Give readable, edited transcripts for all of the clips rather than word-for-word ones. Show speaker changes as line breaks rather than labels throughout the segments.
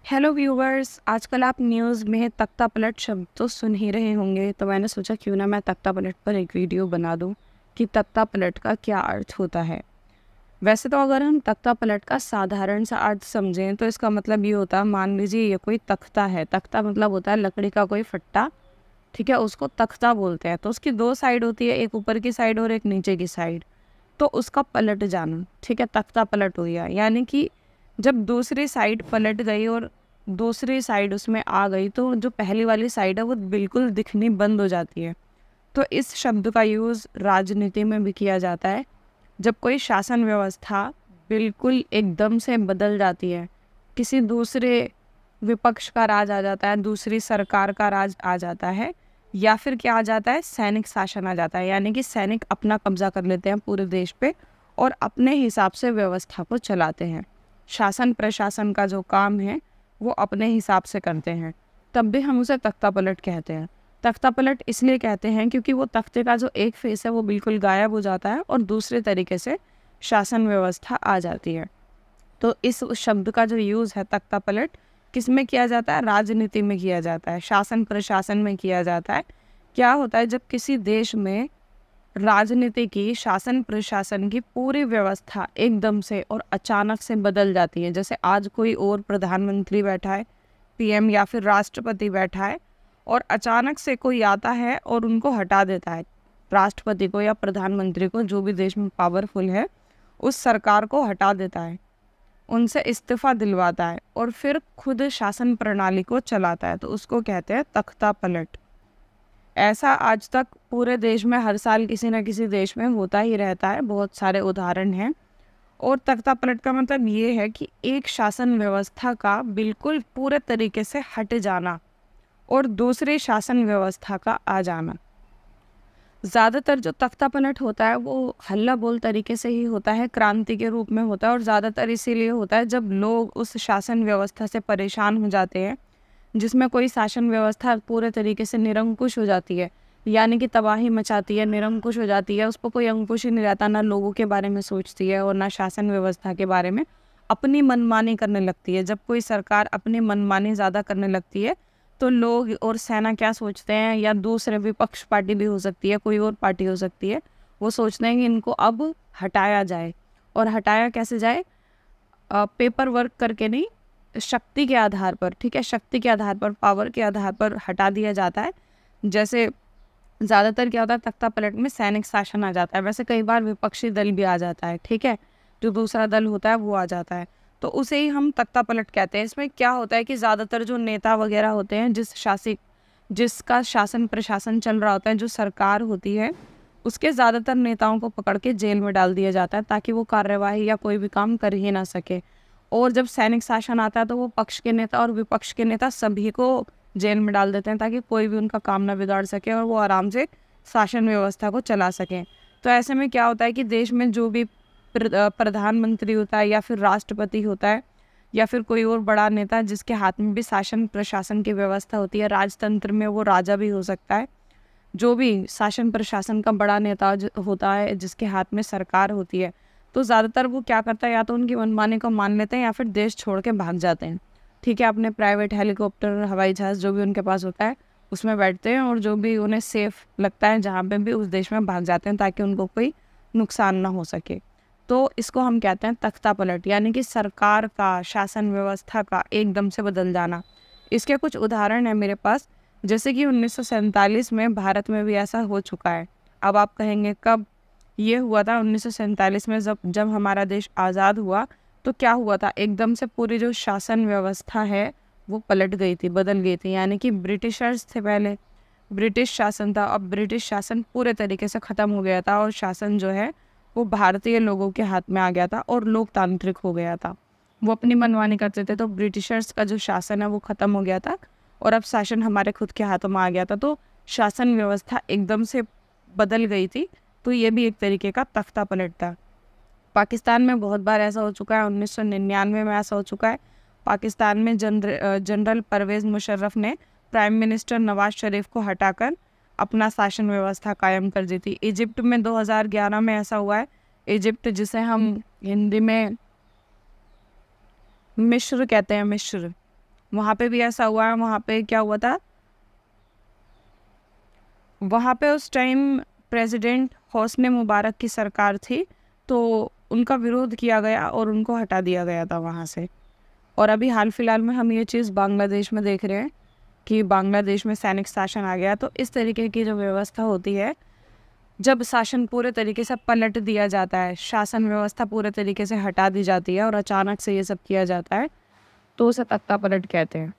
Hello viewers, आजकल आप news में तख्ता पलट शब्द तो सुन ही रहे होंगे। तो मैंने सोचा क्यों ना मैं तख्ता पलट पर एक वीडियो बना दूं कि तख्ता पलट का क्या अर्थ होता है। वैसे तो अगर हम तख्ता पलट का साधारण सा अर्थ समझें तो इसका मतलब ये होता है, मान लीजिए ये कोई तख्ता है। तख्ता मतलब होता है लकड़ी का कोई फट्टा, ठीक है, उसको तख्ता बोलते हैं। तो उसकी दो साइड होती है, एक ऊपर की साइड और एक नीचे की साइड। तो उसका पलट जाना, ठीक है, तख्ता पलट हो गया। यानी कि जब दूसरी साइड पलट गई और दूसरी साइड उसमें आ गई तो जो पहली वाली साइड है वो बिल्कुल दिखनी बंद हो जाती है। तो इस शब्द का यूज़ राजनीति में भी किया जाता है। जब कोई शासन व्यवस्था बिल्कुल एकदम से बदल जाती है, किसी दूसरे विपक्ष का राज आ जाता है, दूसरी सरकार का राज आ जाता है, या फिर क्या आ जाता है, सैनिक शासन आ जाता है। यानी कि सैनिक अपना कब्जा कर लेते हैं पूरे देश पे और अपने हिसाब से व्यवस्था को चलाते हैं। शासन प्रशासन का जो काम है वो अपने हिसाब से करते हैं, तब भी हम उसे तख्ता पलट कहते हैं। तख्ता पलट इसलिए कहते हैं क्योंकि वो तख्ते का जो एक फेस है वो बिल्कुल गायब हो जाता है और दूसरे तरीके से शासन व्यवस्था आ जाती है। तो इस शब्द का जो यूज़ है तख्ता पलट, किस में किया जाता है? राजनीति में किया जाता है, शासन प्रशासन में किया जाता है। क्या होता है, जब किसी देश में राजनीति की, शासन प्रशासन की पूरी व्यवस्था एकदम से और अचानक से बदल जाती है। जैसे आज कोई और प्रधानमंत्री बैठा है, पीएम या फिर राष्ट्रपति बैठा है, और अचानक से कोई आता है और उनको हटा देता है, राष्ट्रपति को या प्रधानमंत्री को, जो भी देश में पावरफुल है उस सरकार को हटा देता है, उनसे इस्तीफा दिलवाता है और फिर खुद शासन प्रणाली को चलाता है। तो उसको कहते हैं तख्ता पलट। ऐसा आज तक पूरे देश में हर साल किसी न किसी देश में होता ही रहता है, बहुत सारे उदाहरण हैं। और तख्ता पलट का मतलब ये है कि एक शासन व्यवस्था का बिल्कुल पूरे तरीके से हट जाना और दूसरी शासन व्यवस्था का आ जाना। ज़्यादातर जो तख्ता पलट होता है वो हल्ला बोल तरीके से ही होता है, क्रांति के रूप में होता है, और ज़्यादातर इसीलिए होता है जब लोग उस शासन व्यवस्था से परेशान हो जाते हैं, जिसमें कोई शासन व्यवस्था पूरे तरीके से निरंकुश हो जाती है, यानी कि तबाही मचाती है, निरंकुश हो जाती है, उस पर कोई अंकुश ही नहीं रहता, ना लोगों के बारे में सोचती है और ना शासन व्यवस्था के बारे में, अपनी मनमानी करने लगती है। जब कोई सरकार अपनी मनमानी ज़्यादा करने लगती है तो लोग और सेना क्या सोचते हैं, या दूसरे विपक्ष पार्टी भी हो सकती है, कोई और पार्टी हो सकती है, वो सोचते हैं कि इनको अब हटाया जाए। और हटाया कैसे जाए? पेपर वर्क करके नहीं, शक्ति के आधार पर, ठीक है, शक्ति के आधार पर, पावर के आधार पर हटा दिया जाता है। जैसे ज़्यादातर क्या होता है, तख्ता पलट में सैनिक शासन आ जाता है। वैसे कई बार विपक्षी दल भी आ जाता है, ठीक है, जो दूसरा दल होता है वो आ जाता है, तो उसे ही हम तख्ता पलट कहते हैं। इसमें क्या होता है कि ज़्यादातर जो नेता वगैरह होते हैं, जिसका शासन प्रशासन चल रहा होता है, जो सरकार होती है, उसके ज़्यादातर नेताओं को पकड़ के जेल में डाल दिया जाता है ताकि वो कार्यवाही या कोई भी काम कर ही ना सके। और जब सैनिक शासन आता है तो वो पक्ष के नेता और विपक्ष के नेता सभी को जेल में डाल देते हैं ताकि कोई भी उनका काम ना बिगाड़ सके और वो आराम से शासन व्यवस्था को चला सकें। तो ऐसे में क्या होता है कि देश में जो भी प्रधानमंत्री होता है या फिर राष्ट्रपति होता है या फिर कोई और बड़ा नेता जिसके हाथ में भी शासन प्रशासन की व्यवस्था होती है, राजतंत्र में वो राजा भी हो सकता है, जो भी शासन प्रशासन का बड़ा नेता होता है जिसके हाथ में सरकार होती है, तो ज़्यादातर वो क्या करता है, या तो उनकी मनमानी को मान लेते हैं या फिर देश छोड़ के भाग जाते हैं, ठीक है, अपने प्राइवेट हेलीकॉप्टर, हवाई जहाज़ जो भी उनके पास होता है उसमें बैठते हैं और जो भी उन्हें सेफ़ लगता है जहाँ पे भी उस देश में भाग जाते हैं ताकि उनको कोई नुकसान ना हो सके। तो इसको हम कहते हैं तख्ता पलट, यानी कि सरकार का, शासन व्यवस्था का एकदम से बदल जाना। इसके कुछ उदाहरण हैं मेरे पास, जैसे कि 1947 में भारत में भी ऐसा हो चुका है। अब आप कहेंगे कब? ये हुआ था 1947 में, जब हमारा देश आज़ाद हुआ। तो क्या हुआ था, एकदम से पूरी जो शासन व्यवस्था है वो पलट गई थी, बदल गई थी। यानी कि ब्रिटिशर्स थे पहले, ब्रिटिश शासन था, अब ब्रिटिश शासन पूरे तरीके से ख़त्म हो गया था और शासन जो है वो भारतीय लोगों के हाथ में आ गया था और लोकतांत्रिक हो गया था। वो अपनी मनमानी करते थे, तो ब्रिटिशर्स का जो शासन है वो ख़त्म हो गया था और अब शासन हमारे खुद के हाथों में आ गया था। तो शासन व्यवस्था एकदम से बदल गई थी। तो ये भी एक तरीके का तख्ता पलट था। पाकिस्तान में बहुत बार ऐसा हो चुका है, 1999 में ऐसा हो चुका है। पाकिस्तान में जनरल परवेज़ मुशर्रफ ने प्राइम मिनिस्टर नवाज शरीफ को हटाकर अपना शासन व्यवस्था कायम कर दी थी। इजिप्ट में 2011 में ऐसा हुआ है। इजिप्ट, जिसे हम हिंदी में मिस्र कहते हैं, मिस्र, वहाँ पे भी ऐसा हुआ है। वहाँ पे क्या हुआ था, वहाँ पे उस टाइम प्रेसिडेंट होस्नी मुबारक की सरकार थी, तो उनका विरोध किया गया और उनको हटा दिया गया था वहाँ से। और अभी हाल फिलहाल में हम ये चीज़ बांग्लादेश में देख रहे हैं कि बांग्लादेश में सैनिक शासन आ गया। तो इस तरीके की जो व्यवस्था होती है, जब शासन पूरे तरीके से पलट दिया जाता है, शासन व्यवस्था पूरे तरीके से हटा दी जाती है और अचानक से ये सब किया जाता है, तो उसे तख्ता पलट कहते हैं।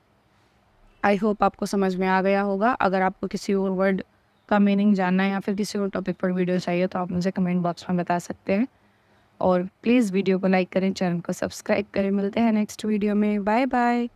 आई होप आपको समझ में आ गया होगा। अगर आपको किसी और वर्ड का मीनिंग जानना है या फिर किसी और टॉपिक पर वीडियो चाहिए तो आप मुझे कमेंट बॉक्स में बता सकते हैं। और प्लीज़ वीडियो को लाइक करें, चैनल को सब्सक्राइब करें। मिलते हैं नेक्स्ट वीडियो में। Bye bye.